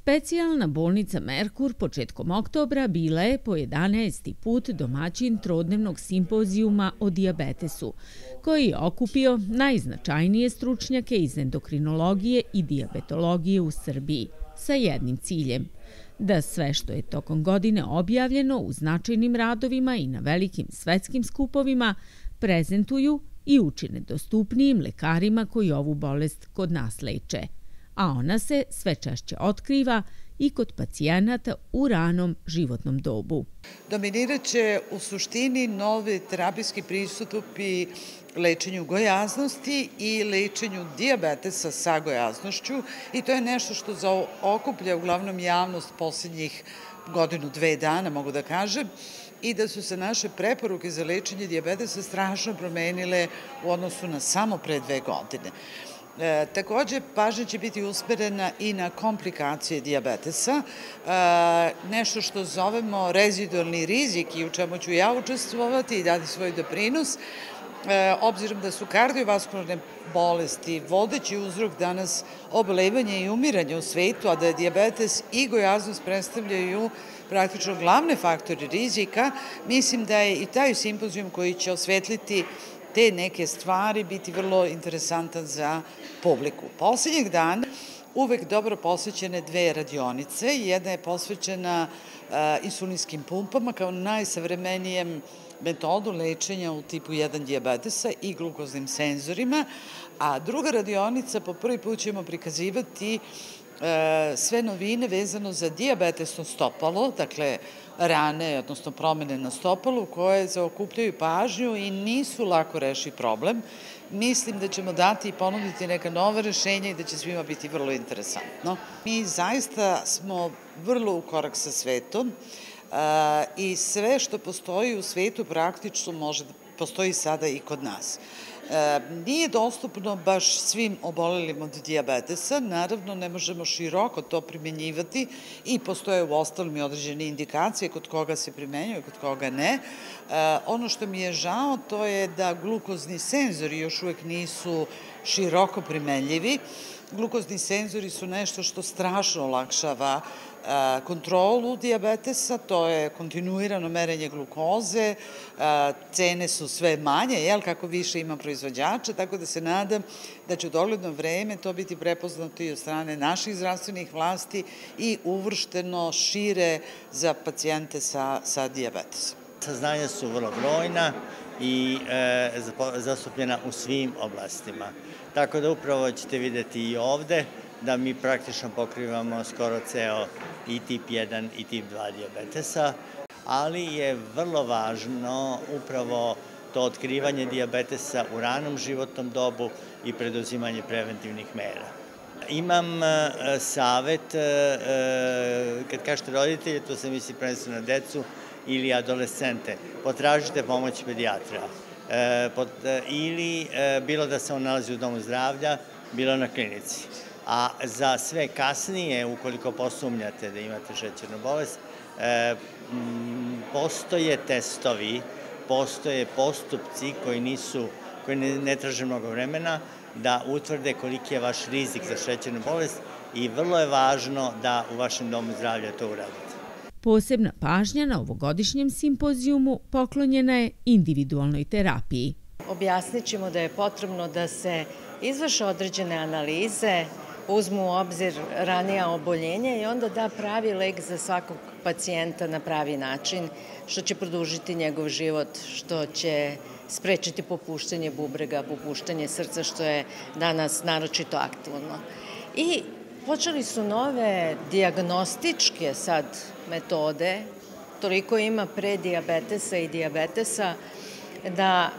Specijalna bolnica Merkur početkom oktobra bila je po 11. put domaćin trodnevnog simpozijuma o dijabetesu, koji je okupio najznačajnije stručnjake iz endokrinologije i dijabetologije u Srbiji, sa jednim ciljem – da sve što je tokom godine objavljeno u značajnim radovima i na velikim svetskim skupovima prezentuju i učine dostupnijim lekarima koji ovu bolest kod nas leče, a ona se sve češće otkriva i kod pacijenata u ranom životnom dobu. Dominiraće u suštini novi terapijski pristupi lečenju gojaznosti i lečenju dijabetesa sa gojaznošću i to je nešto što zaokuplja uglavnom javnost posljednjih godinu, dve dana, mogu da kažem, i da su se naše preporuke za lečenje dijabetesa strašno promenile u odnosu na samo pre 2 godine. Takođe, pažnja će biti usmerena i na komplikacije dijabetesa, nešto što zovemo rezidualni rizik i u čemu ću ja učestvovati i dati svoj doprinos, obzirom da su kardiovaskularne bolesti vodeći uzrok danas obolevanja i umiranja u svetu, a da je dijabetes i gojaznost predstavljaju praktično glavne faktore rizika, mislim da je i taj simpozijum koji će osvetliti te neke stvari biti vrlo interesantan za publiku. Poslednjeg dana uvek dobro posvećene 2 radionice. Jedna je posvećena insulinskim pumpama kao najsavremenijem metodu lečenja u tipu 1 dijabetesa i glukoznim senzorima, a druga radionica po prvi put ćemo prikazivati sve novine vezano za dijabetesno stopalo, dakle rane, odnosno promene na stopalu koje zaokupljaju pažnju i nisu lako reši problem. Mislim da ćemo dati i ponuditi neka nova rešenja i da će svima biti vrlo interesantno. Mi zaista smo vrlo u korak sa svetom i sve što postoji u svetu praktično postoji sada i kod nas. Nije dostupno baš svim obolelim od dijabetesa, naravno ne možemo široko to primenjivati i postoje u ostalom i određene indikacije kod koga se primenjuje, kod koga ne. Ono što mi je žao to je da glukozni senzori još uvek nisu široko primenljivi. Glukozni senzori su nešto što strašno olakšava kontrolu dijabetesa, to je kontinuirano merenje glukoze, cene su sve manje, kako više ima proizvođača, tako da se nadam da će u dogledno vreme to biti prepoznato i od strane naših zdravstvenih vlasti i uvršteno šire za pacijente sa dijabetesom. Saznanja su vrlo brojna i zastupljena u svim oblastima. Tako da upravo ćete videti i ovde da mi praktično pokrivamo skoro ceo i tip 1 i tip 2 dijabetesa, ali je vrlo važno upravo to otkrivanje dijabetesa u ranom životnom dobu i preduzimanje preventivnih mera. Imam savet, kad kažete roditelje, to se misli prvenstveno na decu ili adolescente, potražite pomoć pedijatra ili bilo da se on nalazi u domu zdravlja, bilo na klinici. A za sve kasnije, ukoliko posumnjate da imate šećernu bolest, postoje testovi, postoje postupci koji ne traže mnogo vremena da utvrde koliki je vaš rizik za šećernu bolest i vrlo je važno da u vašem domu zdravlja to uradite. Posebna pažnja na ovogodišnjem simpozijumu poklonjena je individualnoj terapiji. Objasnit ćemo da je potrebno da se izvrše određene analize, uzmu u obzir ranija oboljenja i onda da pravi lek za svakog pacijenta na pravi način, što će produžiti njegov život, što će sprečiti popuštanje bubrega, popuštanje srca, što je danas naročito aktualno. I počeli su nove dijagnostičke sad metode, toliko ima predijabetesa i dijabetesa, da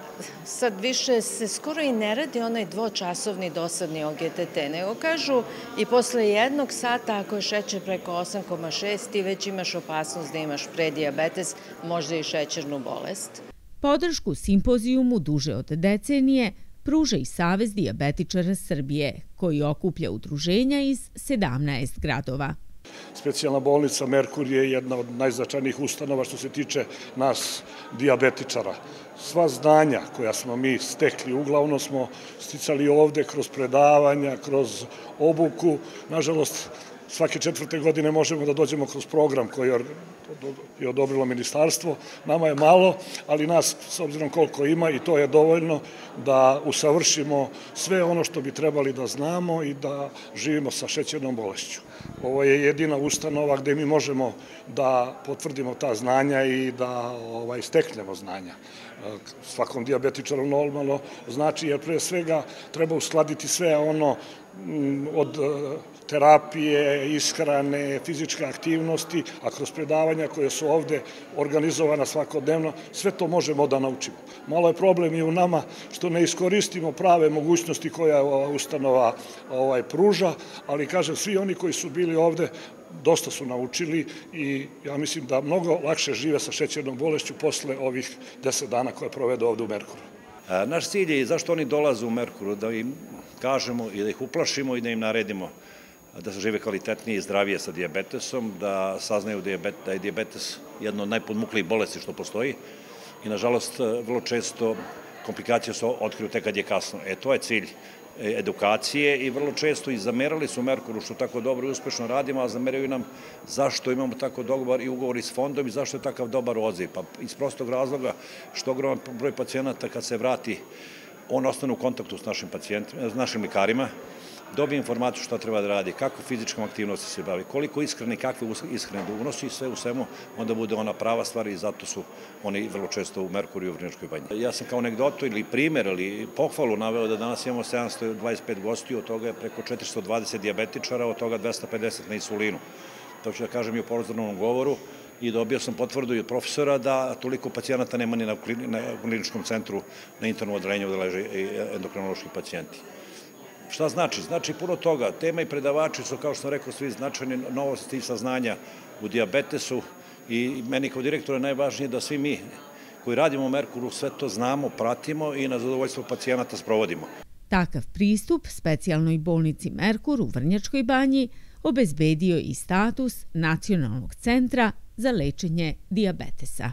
sad više se skoro i ne radi onaj dvočasovni dosadni OGTT, nego kažu i posle 1 sata ako je šećer preko 8,6 ti već imaš opasnost da imaš predijabetes, možda i šećernu bolest. Podršku simpozijumu duže od decenije pruža i Savez dijabetičara Srbije, koji okuplja udruženja iz 17 gradova. Specijalna bolnica Merkur je jedna od najznačajnijih ustanova što se tiče nas dijabetičara. Sva znanja koja smo mi stekli, uglavnom smo sticali ovde kroz predavanja, kroz obuku. Nažalost, svake 4. godine možemo da dođemo kroz program koji je odobrilo ministarstvo. Nama je malo, ali nas, s obzirom koliko ima, i to je dovoljno da usavršimo sve ono što bi trebali da znamo i da živimo sa šećernom bolešću. Ovo je jedina ustanova gde mi možemo da potvrdimo ta znanja i da steknemo znanja. Svakom dijabetičaru normalno znači, jer pre svega treba uskladiti sve ono od terapije, ishrane, fizičke aktivnosti, a kroz predavanja koje su ovde organizovana svakodnevno, sve to možemo da naučimo. Malo je problem i u nama što ne iskoristimo prave mogućnosti koja ova ustanova pruža, ali kažem, svi oni koji su bili ovde dosta su naučili i ja mislim da mnogo lakše žive sa šećernom bolešću posle ovih 10 dana koje provedu ovde u Merkuru. Naš cilj je zašto oni dolaze u Merkuru, da im kažemo i da ih uplašimo i da im naredimo da se žive kvalitetnije i zdravije sa dijabetesom, da saznaju da je dijabetes jedna od najpodmuklijih bolesti što postoji i nažalost vrlo često komplikacije se otkriju tek kad je kasno. To je cilj edukacije i vrlo često i zamerali su Merkuru što tako dobro i uspešno radimo, a zameraju nam zašto imamo tako dobar i ugovor s fondom i zašto je takav dobar odziv. Pa iz prostog razloga što ogroman broj pacijenata kad se vrati, on ostane u kontaktu s našim lekarima, dobije informaciju šta treba da radi, kakvu fizičkom aktivnosti se bavi, koliko ishrane i kakve ishrane da unosi i sve u svemu, onda bude ona prava stvar i zato su oni vrlo često u Merkuru i u Vrnjačkoj banji. Ja sam kao anegdotu ili primer ili pohvalu naveo da danas imamo 725 gostiju, od toga je preko 420 dijabetičara, od toga 250 na insulinu. To ću da kažem i u pozdravnom govoru i dobio sam potvrdu i od profesora da toliko pacijenata nema ni na kliničkom centru na internom odeljenju da leže endokrinološki pacijenti. Šta znači? Znači puno toga. Tema i predavači su, kao što sam rekao, svi značajni novosti i saznanja u dijabetesu i meni kao direktora je najvažnije da svi mi koji radimo u Merkuru sve to znamo, pratimo i na zadovoljstvo pacijenata sprovodimo. Takav pristup specijalnoj bolnici Merkur u Vrnjačkoj banji obezbedio i status Nacionalnog centra za lečenje dijabetesa.